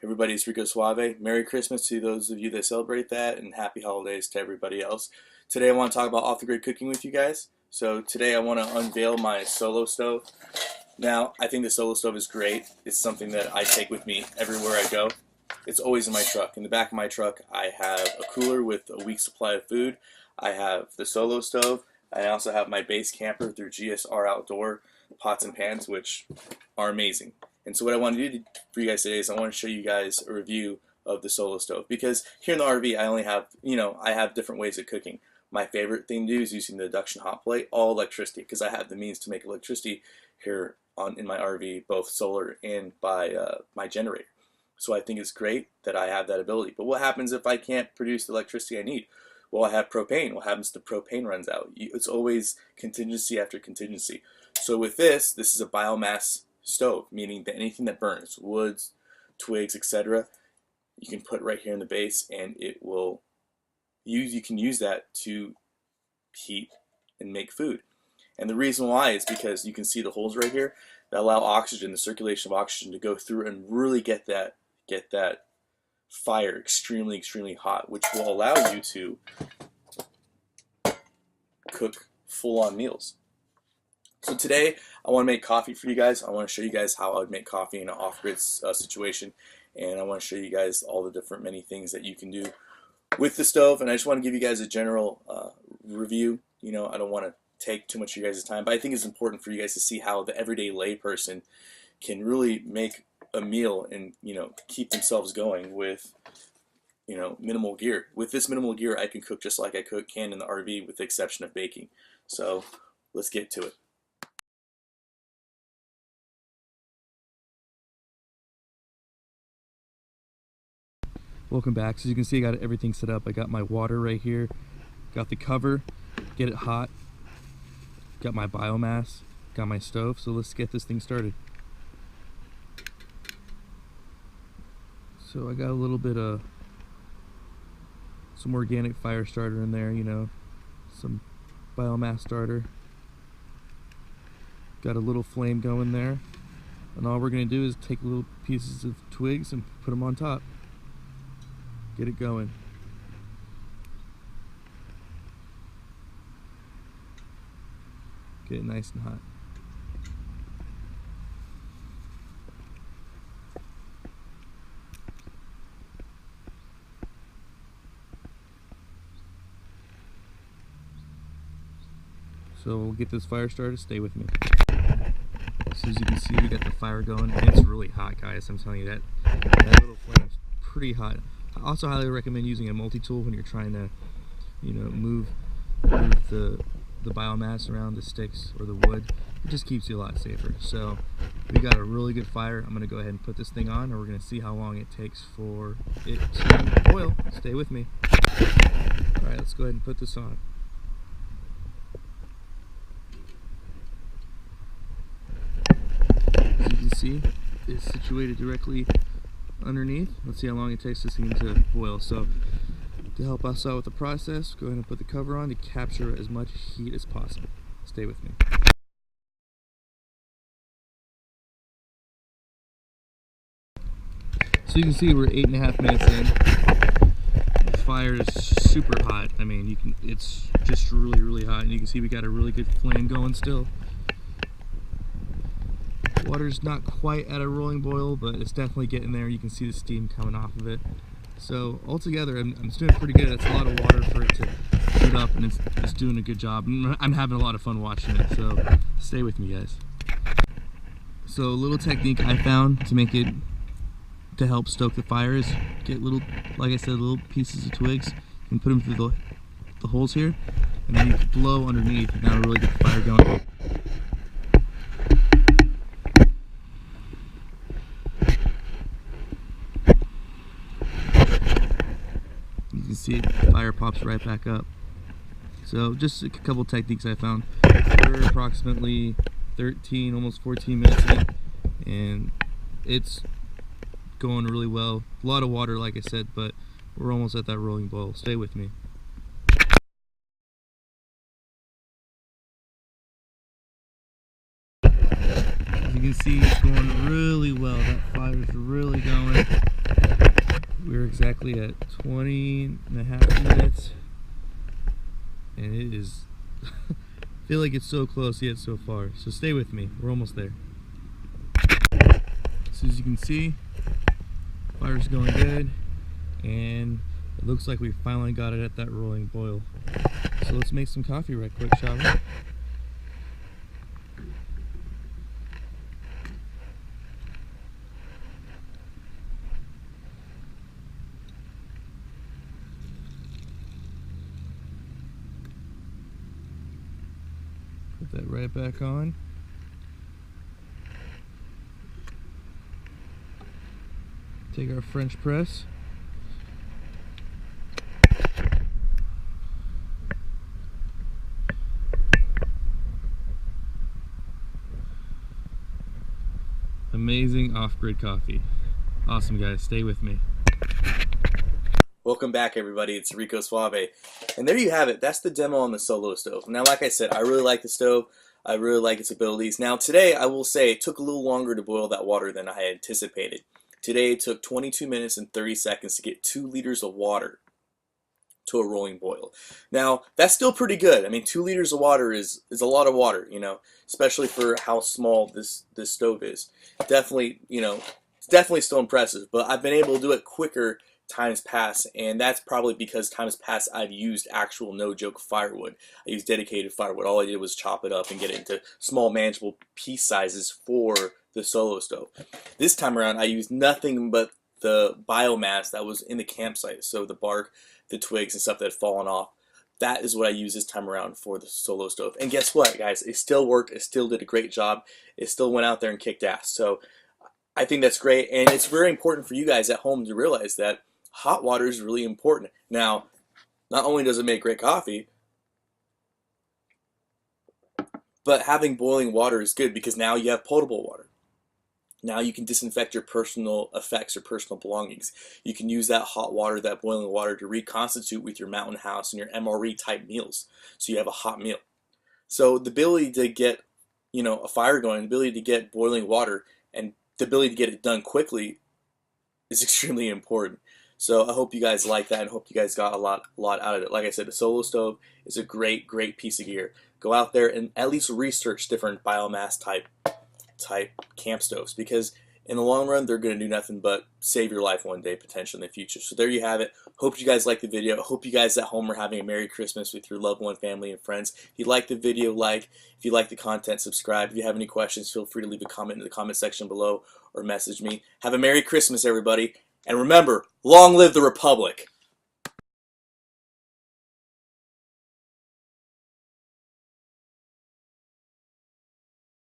Everybody's Rico Suave. Merry Christmas to those of you that celebrate that, and happy holidays to everybody else. Today I want to talk about off-the-grid cooking with you guys. So today I want to unveil my solo stove. Now, I think the solo stove is great. It's something that I take with me everywhere I go. It's always in my truck. In the back of my truck, I have a cooler with a week's supply of food. I have the solo stove. I also have my base camper through GSR Outdoor pots and pans, which are amazing. And so what I want to do for you guys today is I want to show you guys a review of the solo stove, because here in the RV I only have, I have different ways of cooking. My favorite thing to do is using the induction hot plate, all electricity, because I have the means to make electricity here in my RV, both solar and by my generator. So I think it's great that I have that ability. But what happens if I can't produce the electricity I need? Well, I have propane. What happens if the propane runs out? It's always contingency after contingency. So with this is a biomass stove, meaning that anything that burns, woods, twigs, etc., you can put right here in the base, and you can use that to heat and make food. And the reason why is because you can see the holes right here that allow oxygen, the circulation of oxygen, to go through and really get that fire extremely hot, which will allow you to cook full-on meals. So today I want to make coffee for you guys. I want to show you guys how I would make coffee in an off-grid situation, and I want to show you guys all the different many things that you can do with the stove. And I just want to give you guys a general review. I don't want to take too much of your guys' time, but I think it's important for you guys to see how the everyday layperson can really make a meal and keep themselves going with minimal gear. With this minimal gear, I can cook just like I can in the RV, with the exception of baking. So let's get to it. Welcome back. So as you can see, I got everything set up. I got my water right here, got the cover, get it hot, got my biomass, got my stove. So let's get this thing started. So I got a little bit of some organic fire starter in there, some biomass starter. Got a little flame going there, and all we're going to do is take little pieces of twigs and put them on top. Get it going. Get it nice and hot. So we'll get this fire started. Stay with me. So as you can see, we got the fire going, and it's really hot, guys. I'm telling you, that little flame is pretty hot. I also highly recommend using a multi-tool when you're trying to, move the biomass around the sticks or the wood. It just keeps you a lot safer. So we got a really good fire. I'm going to go ahead and put this thing on, and we're going to see how long it takes for it to boil. Stay with me. Alright, let's go ahead and put this on. As you can see, it's situated directly underneath. Let's see how long it takes this thing to boil. So to help us out with the process, go ahead and put the cover on to capture as much heat as possible. Stay with me. So you can see we're 8.5 minutes in. The fire is super hot. I mean, it's just really hot, and you can see we got a really good flame going still. Water's not quite at a rolling boil, but it's definitely getting there. You can see the steam coming off of it. So altogether, I'm doing pretty good. That's a lot of water for it to heat up, and it's doing a good job. I'm having a lot of fun watching it, so stay with me, guys. So a little technique I found to help stoke the fire is get like I said, little pieces of twigs and put them through the holes here, and then you can blow underneath, and that'll really get the fire going. You can see it, the fire pops right back up. So just a couple techniques I found. We're approximately 13, almost 14 minutes in, and it's going really well. A lot of water, like I said, but we're almost at that rolling boil. Stay with me. As you can see, it's going really well. That fire's really going. We're exactly at 20.5 minutes, and it is I feel like it's so close yet so far, so stay with me, we're almost there. So as you can see, fire's going good, and it looks like we finally got it at that rolling boil. So let's make some coffee right quick, shall we? Put that right back on. Take our French press. Amazing off-grid coffee. Awesome, guys. Stay with me. Welcome back, everybody. It's Rico Suave. And there you have it. That's the demo on the Solo stove. Now, like I said, I really like the stove. I really like its abilities. Now, today, I will say it took a little longer to boil that water than I had anticipated. Today, it took 22 minutes and 30 seconds to get 2 liters of water to a rolling boil. Now, that's still pretty good. I mean, 2 liters of water is a lot of water, you know, especially for how small this stove is. Definitely, you know, it's definitely still impressive, but I've been able to do it quicker times past, and that's probably because times past I've used actual no-joke firewood. I used dedicated firewood. All I did was chop it up and get it into small manageable piece sizes for the Solo stove. This time around I used nothing but the biomass that was in the campsite, so the bark, the twigs and stuff that had fallen off. That is what I used this time around for the Solo stove. And guess what, guys? It still worked. It still did a great job. It still went out there and kicked ass. So I think that's great, and it's very important for you guys at home to realize that hot water is really important. Now, not only does it make great coffee, but having boiling water is good because now you have potable water. Now you can disinfect your personal effects or personal belongings. You can use that hot water, that boiling water, to reconstitute with your mountain house and your MRE type meals. So you have a hot meal. So the ability to get, you know, a fire going, the ability to get boiling water, and the ability to get it done quickly is extremely important. So I hope you guys like that and hope you guys got a lot out of it. Like I said, the Solo stove is a great piece of gear. Go out there and at least research different biomass type camp stoves, because in the long run they're going to do nothing but save your life one day potentially in the future. So there you have it. Hope you guys like the video. Hope you guys at home are having a Merry Christmas with your loved one, family, and friends. If you like the video, like. If you like the content, subscribe. If you have any questions, feel free to leave a comment in the comment section below or message me. Have a Merry Christmas, everybody. And remember, long live the Republic!